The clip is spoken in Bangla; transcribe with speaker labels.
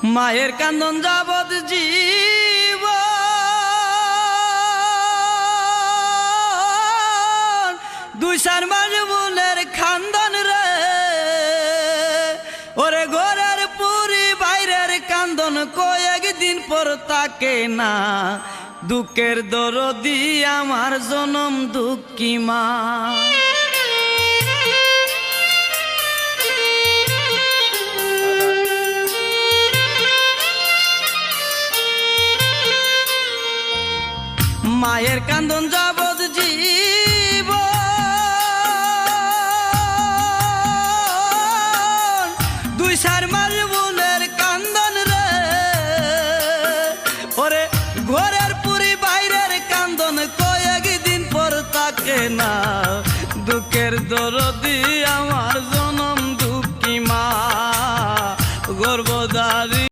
Speaker 1: মায়ের কান্দন যাবৎ জীব দুই চার মাস বুনের খান্দন রে ওরে ঘরের পুরি বাইরের কান্দন কয়েকদিন পর তাকে না দুঃখের দরদি আমার জনম দুঃখী মা মায়ের কান্দন যাবৎ জীব দুই চার মাস বুনের কান্দন রে ওরে ঘরে